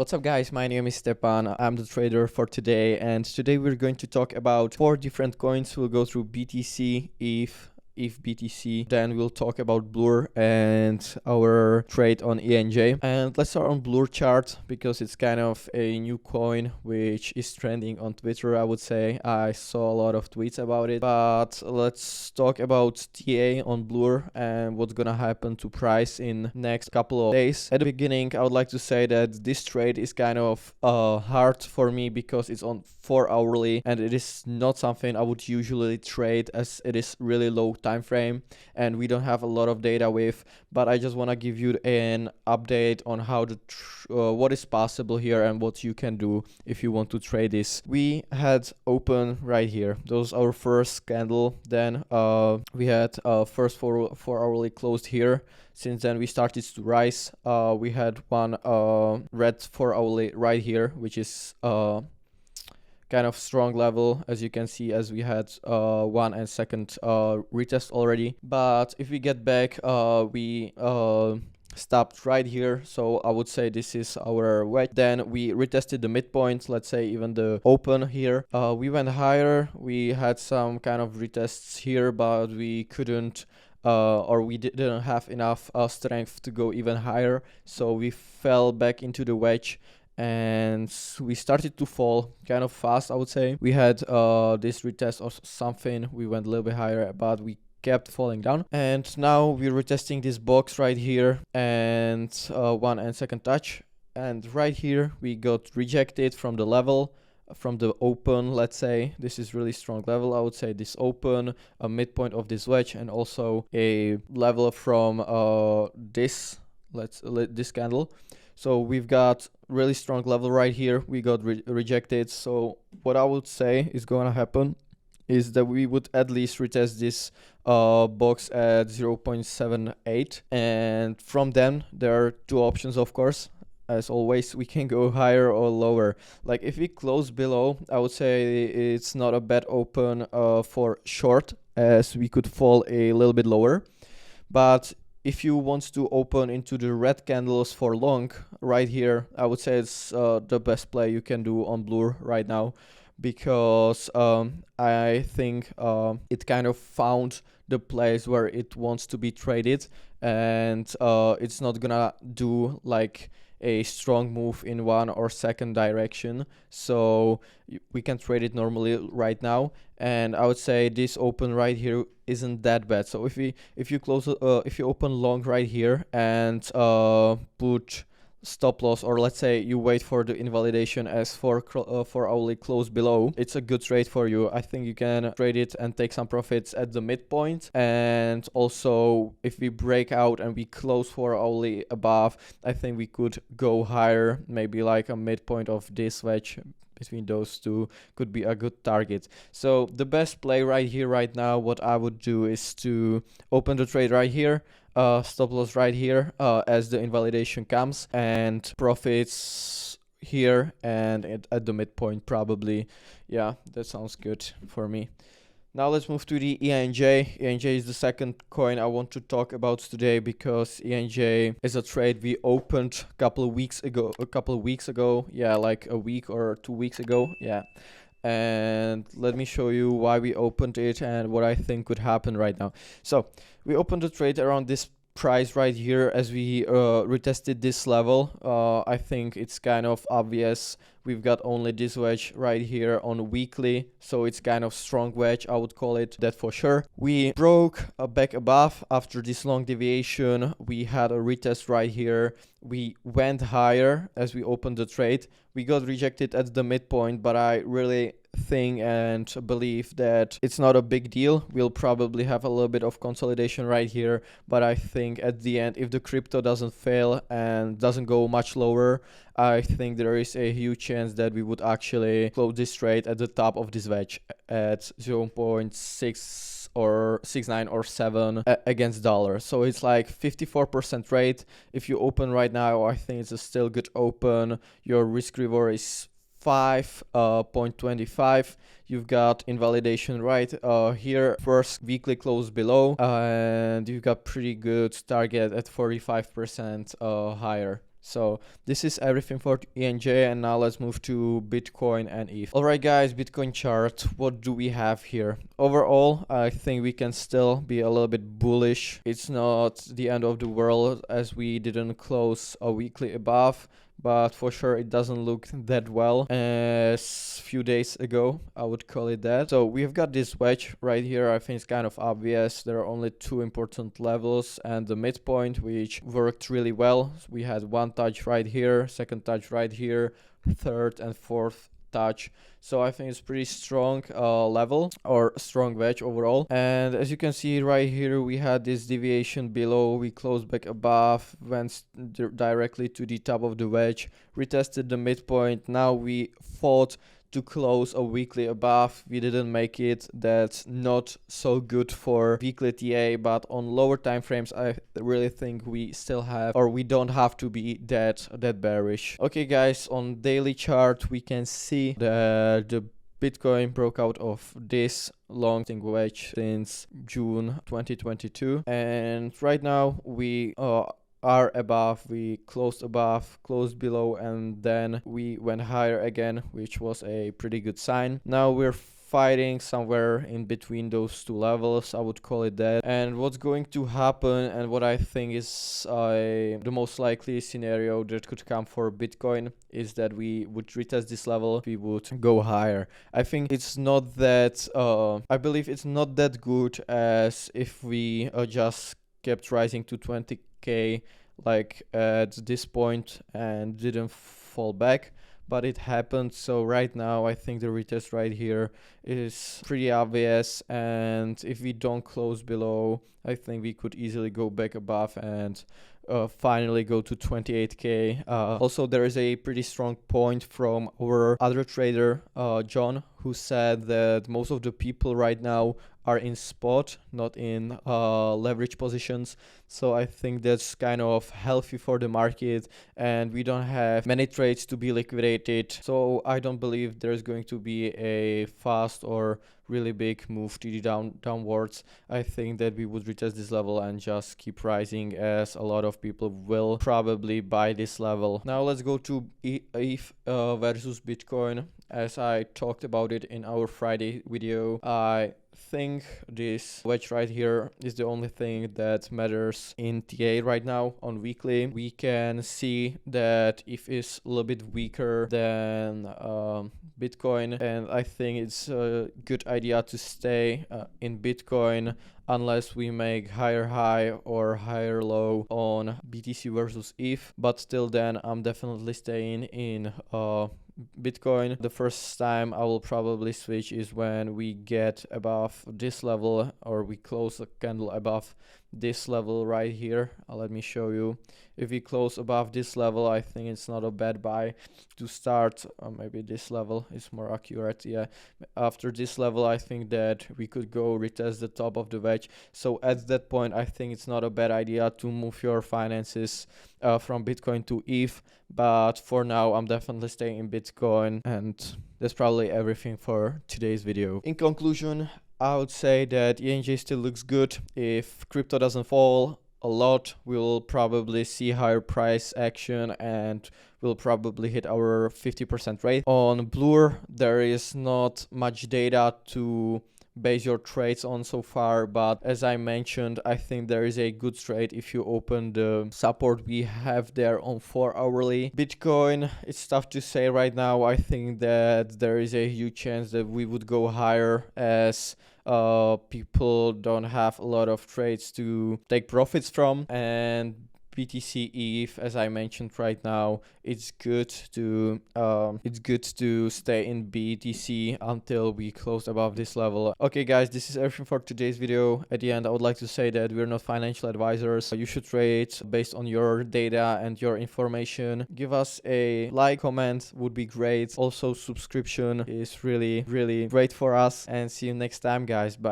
What's up guys, my name is Stepan, I'm the trader for today, and today we're going to talk about 4 different coins. We'll go through BTC, ETH, BTC, then we'll talk about Blur and our trade on ENJ. And let's start on Blur chart because it's kind of a new coin which is trending on Twitter, I would say. I saw a lot of tweets about it, but let's talk about TA on Blur and what's gonna happen to price in next couple of days. At the beginning, I would like to say that this trade is kind of hard for me because it's on 4 hourly and it is not something I would usually trade as it is really low time frame and we don't have a lot of data with, but I just want to give you an update on how what is possible here and what you can do if you want to trade this. We had open right here, those our first candle, then we had first 4 hourly closed here. Since then we started to rise. We had one red 4 hourly right here, which is kind of strong level, as you can see, as we had 1 and second retest already. But if we get back, we stopped right here, so I would say this is our wedge. Then we retested the midpoint, let's say even the open here. We went higher, we had some kind of retests here, but we couldn't or we didn't have enough strength to go even higher, so we fell back into the wedge and we started to fall kind of fast, I would say. We had this retest or something, we went a little bit higher, but we kept falling down, and now we're retesting this box right here and 1 and second touch, and right here we got rejected from the level, from the open. Let's say this is really strong level, I would say. This open, a midpoint of this wedge, and also a level from this this candle. So we've got really strong level right here, we got rejected. So what I would say is going to happen is that we would at least retest this box at 0.78, and from then there are 2 options, of course. As always, we can go higher or lower. Like if we close below, I would say it's not a bad open for short, as we could fall a little bit lower. But if you want to open into the red candles for long right here, I would say it's the best play you can do on Blur right now, because I think it kind of found the place where it wants to be traded, and it's not gonna do like a strong move in 1 or second direction, so we can trade it normally right now. And I would say this open right here isn't that bad. So if you open long right here and put stop loss, or let's say you wait for the invalidation as for hourly close below, it's a good trade for you. I think you can trade it and take some profits at the midpoint, and also if we break out and we close for hourly above, I think we could go higher. Maybe like a midpoint of this wedge between those two could be a good target. So the best play right here right now, what I would do is to open the trade right here, stop loss right here as the invalidation comes, and profits here and at the midpoint probably. Yeah, that sounds good for me. Now let's move to the ENJ. ENJ is the second coin I want to talk about today, because ENJ is a trade we opened a couple of weeks ago. Yeah, like a week or 2 weeks ago. Yeah. And let me show you why we opened it and what I think could happen right now. So we opened the trade around this price right here as we retested this level. I think it's kind of obvious. We've got only this wedge right here on weekly, so it's kind of strong wedge, I would call it that for sure. We broke back above after this long deviation. We had a retest right here. We went higher as we opened the trade. We got rejected at the midpoint, but I really think and believe that it's not a big deal. We'll probably have a little bit of consolidation right here, but I think at the end, if the crypto doesn't fail and doesn't go much lower, I think there is a huge chance that we would actually close this trade at the top of this wedge at 0.6 or 69 or 7 against dollar. So it's like 54% rate. If you open right now, I think it's a still good open. Your risk reward is 5.25. You've got invalidation right here, first weekly close below, and you've got pretty good target at 45% higher. So this is everything for ENJ, and now let's move to Bitcoin and ETH. Alright guys, Bitcoin chart, what do we have here? Overall, I think we can still be a little bit bullish. It's not the end of the world as we didn't close a weekly above, but for sure it doesn't look that well as few days ago, I would call it that. So we've got this wedge right here. I think it's kind of obvious. There are only two important levels and the midpoint, which worked really well. We had one touch right here, second touch right here, third and fourth touch. So I think it's pretty strong level or strong wedge overall. And as you can see right here, we had this deviation below. We closed back above, went directly to the top of the wedge, retested the midpoint. Now we fought to close a weekly above. We didn't make it. That's not so good for weekly TA, but on lower time frames I really think we still have, or we don't have to be that bearish. Okay guys, on daily chart we can see that the Bitcoin broke out of this long wedge since June 2022, and right now we are above, we closed above, closed below, and then we went higher again, which was a pretty good sign. Now we're fighting somewhere in between those two levels, I would call it that. And what's going to happen, and what I think is the most likely scenario that could come for Bitcoin, is that we would retest this level, we would go higher. I think it's not that I believe it's not that good as if we just kept rising to 20k like at this point and didn't fall back, but it happened. So right now I think the retest right here is pretty obvious, and if we don't close below, I think we could easily go back above and finally go to 28k. Also, there is a pretty strong point from our other trader, John, who said that most of the people right now are in spot, not in leverage positions. So I think that's kind of healthy for the market, and we don't have many trades to be liquidated. So I don't believe there's going to be a fast or really big move to the downwards. I think that we would retest this level and just keep rising, as a lot of people will probably buy this level. Now let's go to ETH versus Bitcoin. As I talked about it in our Friday video, I think this wedge right here is the only thing that matters in TA right now. On weekly, we can see that ETH is a little bit weaker than Bitcoin, and I think it's a good idea to stay in Bitcoin unless we make higher high or higher low on BTC versus ETH. But till then, I'm definitely staying in Bitcoin. The first time I will probably switch is when we get above this level, or we close a candle above this level right here. Let me show you. If we close above this level, I think it's not a bad buy to start. Maybe this level is more accurate. Yeah, after this level, I think that we could go retest the top of the wedge. So at that point, I think it's not a bad idea to move your finances from Bitcoin to ETH. But for now, I'm definitely staying in Bitcoin, and that's probably everything for today's video. In conclusion, I would say that ENJ still looks good. If crypto doesn't fall a lot, we'll probably see higher price action and we'll probably hit our 50% rate. On Blur, there is not much data to base your trades on so far, but as I mentioned, I think there is a good trade if you open the support we have there on 4 hourly. Bitcoin, it's tough to say right now. I think that there is a huge chance that we would go higher, as people don't have a lot of trades to take profits from, and BTC ETH, as I mentioned right now, it's good to stay in BTC until we close above this level. Okay guys, this is everything for today's video. At the end, I would like to say that we're not financial advisors. You should trade based on your data and your information. Give us a like, comment would be great. Also, subscription is really great for us, and see you next time guys. Bye.